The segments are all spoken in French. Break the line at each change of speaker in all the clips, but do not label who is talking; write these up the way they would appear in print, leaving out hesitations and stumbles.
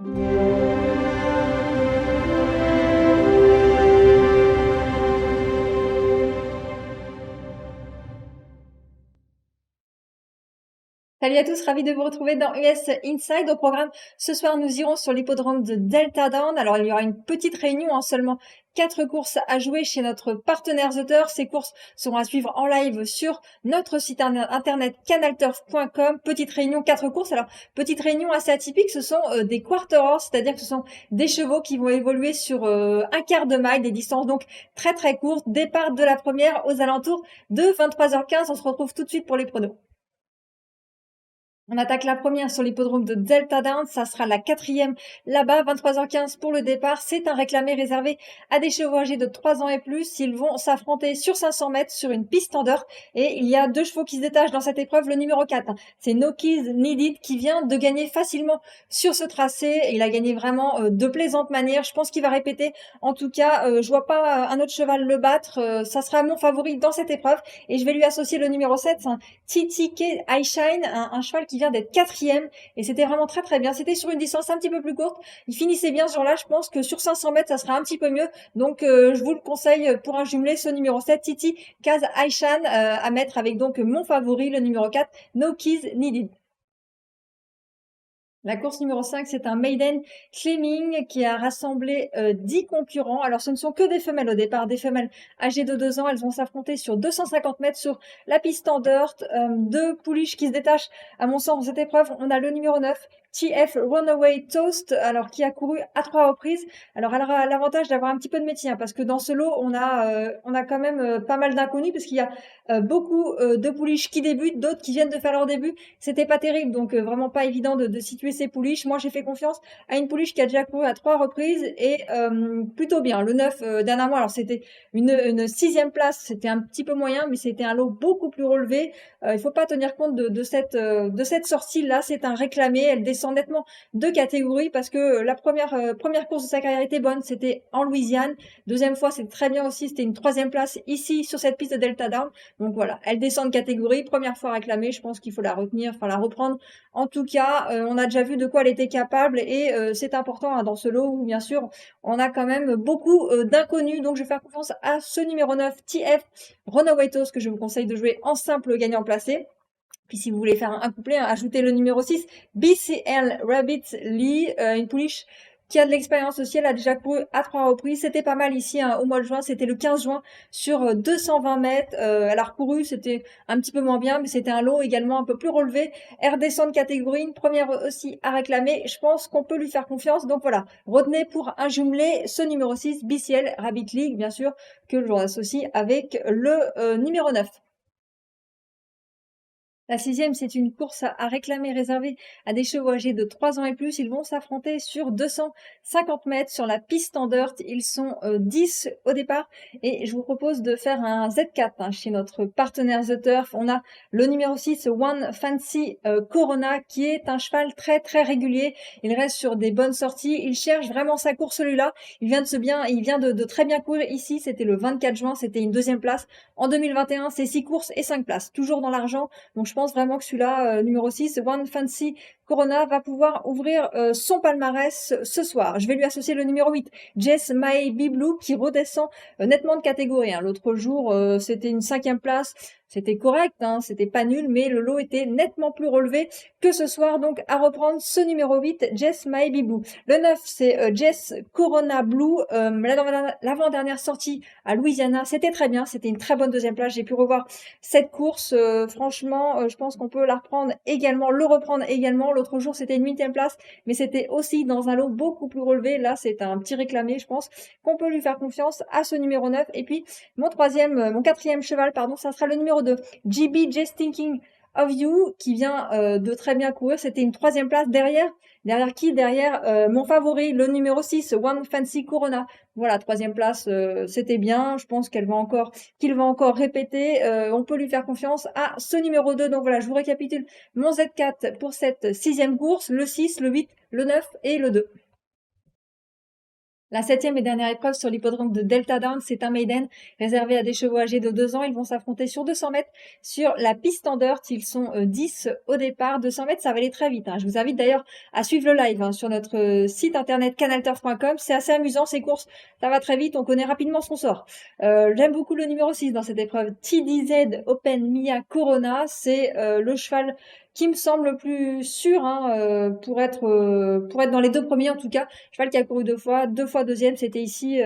Salut à tous, ravi de vous retrouver dans US Inside. Au programme, ce soir, nous irons sur l'hippodrome de Delta Down. Alors, il y aura une petite réunion, seulement 4 courses à jouer chez notre partenaire The Turf. Ces courses seront à suivre en live sur notre site internet canalturf.com. Petite réunion, 4 courses. Alors, petite réunion assez atypique, ce sont des quarter horse, c'est-à-dire que ce sont des chevaux qui vont évoluer sur un quart de mile, des distances donc très très courtes. Départ de la première aux alentours de 23h15. On se retrouve tout de suite pour les pronos. On attaque la première sur l'hippodrome de Delta Down. Ça sera la 4e là-bas, 23h15 pour le départ. C'est un réclamé réservé à des chevaux âgés de 3 ans et plus. Ils vont s'affronter sur 500 mètres sur une piste en dirt. Et il y a 2 chevaux qui se détachent dans cette épreuve. Le numéro 4, c'est No Keys Needed qui vient de gagner facilement sur ce tracé. Il a gagné vraiment de plaisante manière. Je pense qu'il va répéter. En tout cas, je vois pas un autre cheval le battre. Ça sera mon favori dans cette épreuve. Et je vais lui associer le numéro 7, TTK I Shine, un cheval qui vient d'être 4e et c'était vraiment très très bien. C'était sur une distance un petit peu plus courte. Il finissait bien sur là. Je pense que sur 500 mètres, ça sera un petit peu mieux. Donc, je vous le conseille pour un jumelé, ce numéro 7, Titi Kaz Aishan, à mettre avec donc mon favori, le numéro 4, No Keys Needed. La course numéro 5, c'est un maiden claiming qui a rassemblé 10 concurrents. Alors, ce ne sont que des femelles au départ, des femelles âgées de 2 ans. Elles vont s'affronter sur 250 mètres sur la piste en dirt. 2 pouliches qui se détachent, à mon sens, dans cette épreuve. On a le numéro 9, TF Runaway Toast, alors qui a couru à 3 reprises. Alors, elle aura l'avantage d'avoir un petit peu de métier, parce que dans ce lot, on a quand même pas mal d'inconnus, parce qu'il y a beaucoup de pouliches qui débutent, d'autres qui viennent de faire leur début. C'était pas terrible, donc vraiment pas évident de situer ces pouliches. Moi, j'ai fait confiance à une pouliche qui a déjà couru à 3 reprises et plutôt bien. Le 9 dernièrement, alors c'était une 6e place, c'était un petit peu moyen, mais c'était un lot beaucoup plus relevé. Il faut pas tenir compte de cette sortie-là. C'est un réclamé. Elle descend nettement de catégorie parce que la première course de sa carrière était bonne. C'était en Louisiane. Deuxième fois, c'est très bien aussi. C'était une 3e place ici sur cette piste de Delta Down. Donc voilà, elle descend de catégorie. Première fois réclamée. Je pense qu'il faut la retenir, enfin la reprendre. En tout cas, on a déjà vu de quoi elle était capable et c'est important dans ce lot où bien sûr on a quand même beaucoup d'inconnus. Donc je vais faire confiance à ce numéro 9, TF Runaway Toast, que je vous conseille de jouer en simple gagnant placé. Puis si vous voulez faire un couplet, ajoutez le numéro 6, BCL Rabbit Lee, une pouliche qui a de l'expérience aussi. Elle a déjà couru à 3 reprises. C'était pas mal ici au mois de juin. C'était le 15 juin sur 220 mètres. Elle a recouru. C'était un petit peu moins bien, mais c'était un lot également un peu plus relevé. Elle redescend de catégorie. Une première aussi à réclamer. Je pense qu'on peut lui faire confiance. Donc voilà. Retenez pour un jumelé ce numéro 6, BCL Rabbit League, bien sûr, que je associe avec le numéro 9. La 6e, c'est une course à réclamer réservée à des chevaux âgés de 3 ans et plus. Ils vont s'affronter sur 250 mètres sur la piste en dirt. Ils sont 10 au départ et je vous propose de faire un Z4 chez notre partenaire The Turf. On a le numéro 6, One Fancy Corona, qui est un cheval très très régulier. Il reste sur des bonnes sorties. Il cherche vraiment sa course, celui-là. Il vient de très bien courir ici. C'était le 24 juin. C'était une 2e place. En 2021, c'est 6 courses et 5 places. Toujours dans l'argent. Donc je pense vraiment que celui-là, numéro 6, One Fancy Corona, va pouvoir ouvrir son palmarès ce soir. Je vais lui associer le numéro 8, Jess May Be Blue, qui redescend nettement de catégorie. L'autre jour, c'était une 5e place. C'était correct, c'était pas nul, mais le lot était nettement plus relevé que ce soir. Donc à reprendre ce numéro 8, Jess May Be Blue. Le 9, c'est Jess Corona Blue. L'avant-dernière sortie à Louisiana, c'était très bien. C'était une très bonne 2e place. J'ai pu revoir cette course. Franchement, je pense qu'on peut la reprendre également, le reprendre également. L'autre jour, c'était une 8e place, mais c'était aussi dans un lot beaucoup plus relevé. Là, c'est un petit réclamé, je pense qu'on peut lui faire confiance à ce numéro 9. Et puis, mon 4e cheval, ça sera le numéro 2, GB Just Thinking of You, qui vient de très bien courir. C'était une 3e place derrière qui? Derrière mon favori, le numéro 6, One Fancy Corona. Voilà, 3e place, c'était bien. Je pense qu'il va encore répéter. On peut lui faire confiance à ce numéro 2. Donc voilà, je vous récapitule mon Z4 pour cette 6e course, le 6, le 8, le 9 et le 2. La 7e et dernière épreuve sur l'hippodrome de Delta Downs, c'est un maiden réservé à des chevaux âgés de 2 ans. Ils vont s'affronter sur 200 mètres sur la piste en dirt. Ils sont 10 au départ. 200 mètres, ça va aller très vite, hein. Je vous invite d'ailleurs à suivre le live, hein, sur notre site internet canalturf.com. C'est assez amusant, ces courses. Ça va très vite. On connaît rapidement son sort. J'aime beaucoup le numéro 6 dans cette épreuve. TDZ Open Mia Corona. C'est le cheval qui me semble le plus sûr, hein, pour être dans les 2 premiers en tout cas. Cheval qui a couru 2 fois deuxième, c'était ici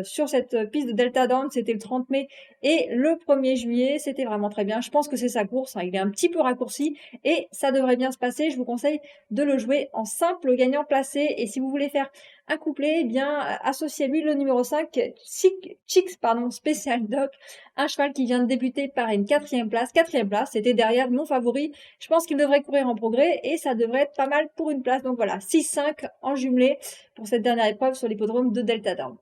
sur cette piste de Delta Downs, c'était le 30 mai et le 1er juillet, c'était vraiment très bien. Je pense que c'est sa course, hein, il est un petit peu raccourci et ça devrait bien se passer. Je vous conseille de le jouer en simple gagnant placé et si vous voulez faire un couplet, eh bien associez-lui le numéro 5, Chicks, Special Doc, un cheval qui vient de débuter par une 4e place. 4e place, c'était derrière mon favori. Je pense qu'il devrait courir en progrès et ça devrait être pas mal pour une place. Donc voilà, 6-5 en jumelé pour cette dernière épreuve sur l'hippodrome de Delta Downs.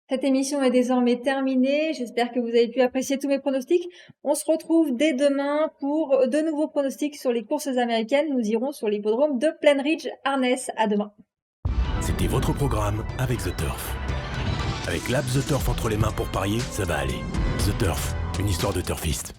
Cette émission est désormais terminée. J'espère que vous avez pu apprécier tous mes pronostics. On se retrouve dès demain pour de nouveaux pronostics sur les courses américaines. Nous irons sur l'hippodrome de Plainridge Harness. À demain.
C'était votre programme avec The Turf. Avec l'app The Turf entre les mains pour parier, ça va aller. The Turf, une histoire de turfiste.